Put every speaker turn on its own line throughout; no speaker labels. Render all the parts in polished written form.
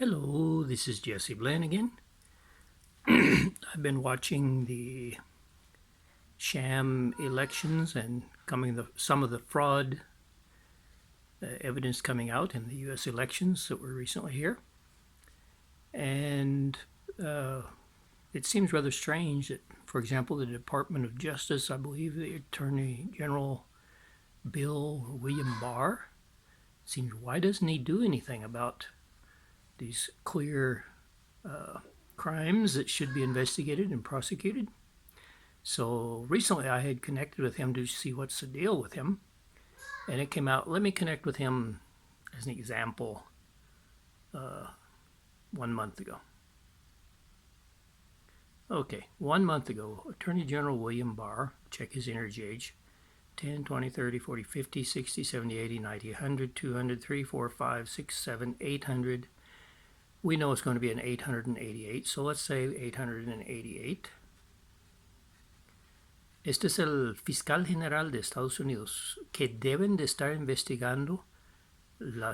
Hello, this is Jesse Blaine again. I've been watching the sham elections and some of the fraud evidence coming out in the U.S. elections that were recently here. And it seems rather strange that, for example, the Department of Justice, I believe the Attorney General William Barr, seems, why doesn't he do anything about these clear crimes that should be investigated and prosecuted? So recently I had connected with him to see what's the deal with him. And it came out, let me connect with him as an example 1 month ago. Okay, 1 month ago, Attorney General William Barr, check his energy age, 10, 20, 30, 40, 50, 60, 70, 80, 90, 100, 200, 3, 4, 5, 6, 7, 800. We know it's going to be an 888, so let's say 888. Este es el fiscal general de Estados Unidos, que deben de estar investigando la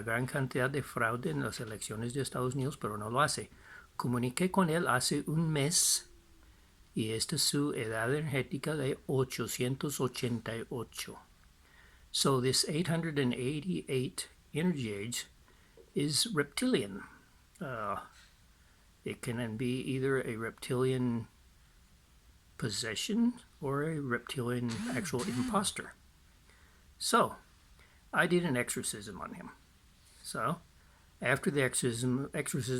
gran cantidad de fraude en las elecciones de Estados Unidos, pero no lo hace. Comuniqué con él hace un mes y esta es su edad energética de 888. So this 888 energy age is reptilian. It can be either a reptilian possession or a reptilian actual imposter. So I did an exorcism on him. So after the exorcism,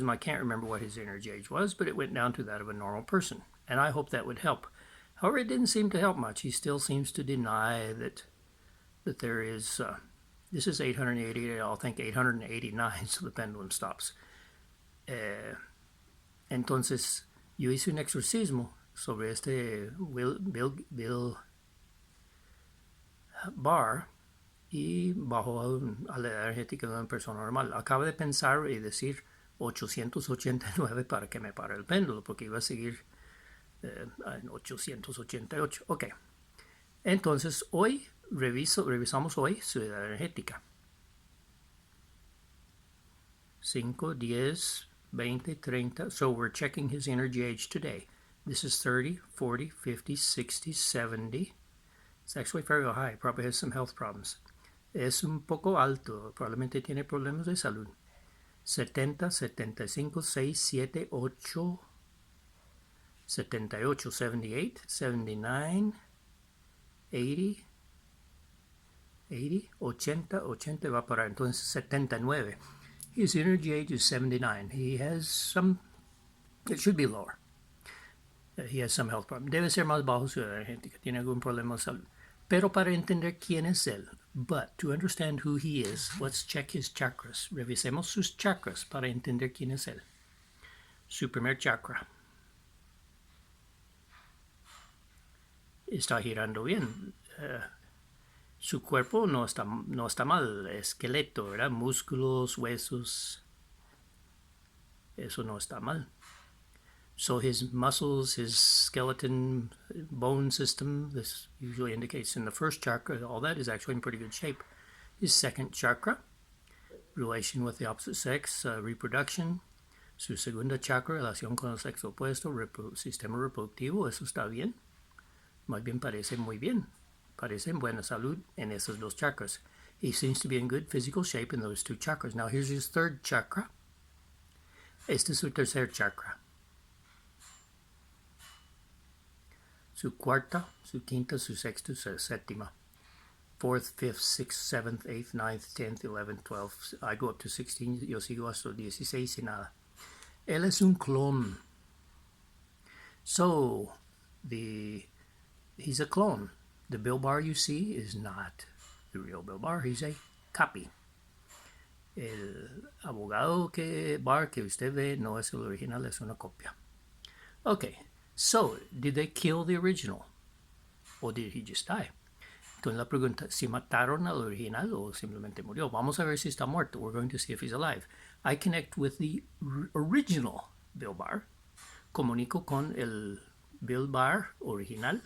I can't remember what his energy age was, but it went down to that of a normal person, and I hope that would help. However, it didn't seem to help much. He still seems to deny that there is, this is 888, I'll think 889, so the pendulum stops. Entonces, yo hice un exorcismo sobre este Bill Barr y bajó a la edad energética de una persona normal. Acaba de pensar y decir 889 para que me pare el péndulo, porque iba a seguir en 888. Ok. Entonces, hoy revisamos hoy su edad energética. 5, 10, 20, 30. So we're checking his energy age today. This is 30, 40, 50, 60, 70. It's actually very high. Probably has some health problems. Es un poco alto. Probablemente tiene problemas de salud. 70, 75, 6, 7, 8, 78, 78, 79, 80, 80, 80, 80 va para entonces 79. His energy age is 79. He has some, it should be lower. He has some health problem. Debe ser más bajo su edad energética. Tiene algún problema de salud. Pero para entender quién es él, but to understand who he is, let's check his chakras. Revisemos sus chakras para entender quién es él. Su primer chakra está girando bien. Su cuerpo no está mal. Esqueleto, ¿verdad? Músculos, huesos. Eso no está mal. So his muscles, his skeleton, bone system, this usually indicates in the first chakra, all that is actually in pretty good shape. His second chakra, relation with the opposite sex, reproduction. Su segunda chakra, relación con el sexo opuesto, sistema reproductivo, eso está bien. Más bien parece muy bien. Parece en buena salud en esos dos chakras. He seems to be in good physical shape in those two chakras. Now here's his third chakra. Este es su tercer chakra. Su cuarta, su quinta, su sexta, su séptima. 4th, 5th, 6th, 7th, 8th, 9th, 10th, 11th, 12th. I go up to 16. Yo sigo hasta 16 y nada. Él es un clon. So, he's a clone. The Bill Barr you see is not the real Bill Barr. He's a copy. El abogado Barr que usted ve no es el original, es una copia. Okay. So, did they kill the original? Or did he just die? Entonces la pregunta, ¿si mataron al original o simplemente murió? Vamos a ver si está muerto. We're going to see if he's alive. I connect with the original Bill Barr. Comunico con el Bill Barr original.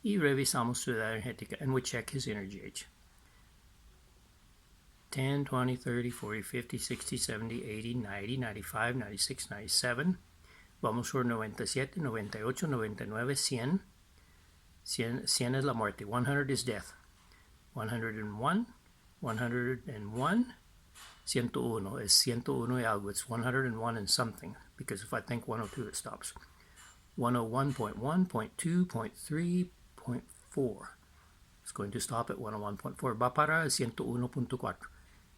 Y revisamos su edad energética. And we check his energy age. 10, 20, 30, 40, 50, 60, 70, 80, 90, 95, 96, 97. Vamos por 97, 98, 99, 100. 100 es la muerte. 100 is death. 101, 101, 101 is 101 y algo. It's 101 and something, because if I think 102 it stops. 101.1, 0.2, 0.3, 0.4. It's going to stop at 101.4. Va para 101.4.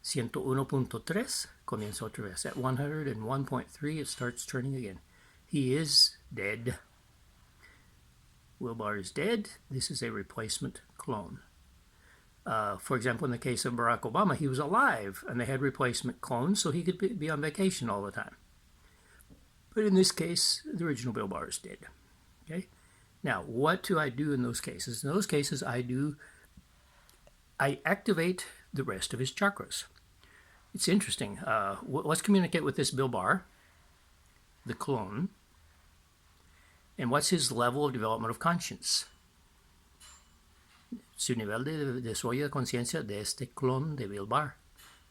101.3 comienza otra vez. At 101.3 it starts turning again. He is dead. Bill Barr is dead. This is a replacement clone. For example, in the case of Barack Obama, he was alive and they had replacement clones so he could be on vacation all the time. But in this case, the original Bill Barr is dead. Okay. Now, what do I do in those cases? In those cases, I activate the rest of his chakras. It's interesting. Let's communicate with this Bill Barr, the clone, and what's his level of development of conscience? Su nivel de desarrollo de conciencia de este clon de Bill Barr.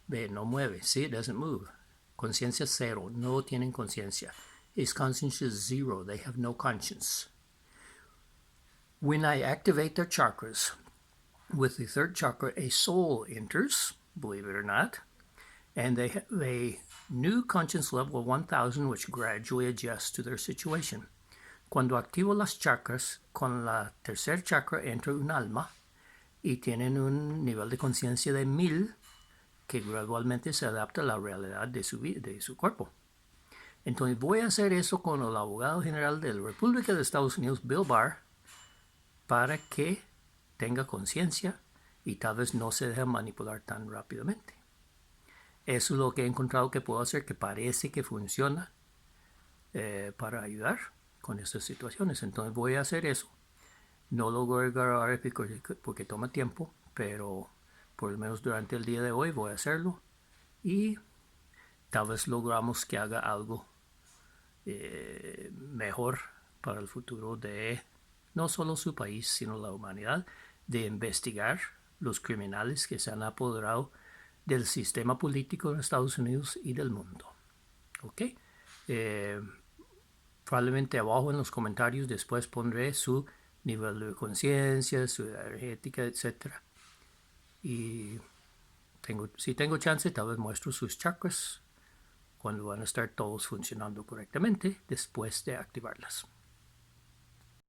Ve, no mueve. See, it doesn't move. Conciencia cero. No tienen conciencia. His conscience is zero. They have no conscience. When I activate their chakras, with the third chakra, a soul enters, believe it or not, and they have a new conscience level of 1000, which gradually adjusts to their situation. Cuando activo las chakras, con la tercer chakra entra un alma y tienen un nivel de conciencia de 1000 que gradualmente se adapta a la realidad de su cuerpo. Entonces voy a hacer eso con el abogado general de la República de Estados Unidos, Bill Barr, para que tenga conciencia y tal vez no se deje manipular tan rápidamente. Eso es lo que he encontrado que puedo hacer, que parece que funciona para ayudar con estas situaciones. Entonces voy a hacer eso. No lo voy a grabar porque toma tiempo, pero por lo menos durante el día de hoy voy a hacerlo y tal vez logramos que haga algo mejor para el futuro de no solo su país, sino la humanidad, de investigar los criminales que se han apoderado del sistema político de Estados Unidos y del mundo. ¿Ok? Probablemente abajo en los comentarios después pondré su nivel de conciencia, su energética, etc. Y si tengo chance, tal vez muestro sus chakras cuando van a estar todos funcionando correctamente después de activarlas.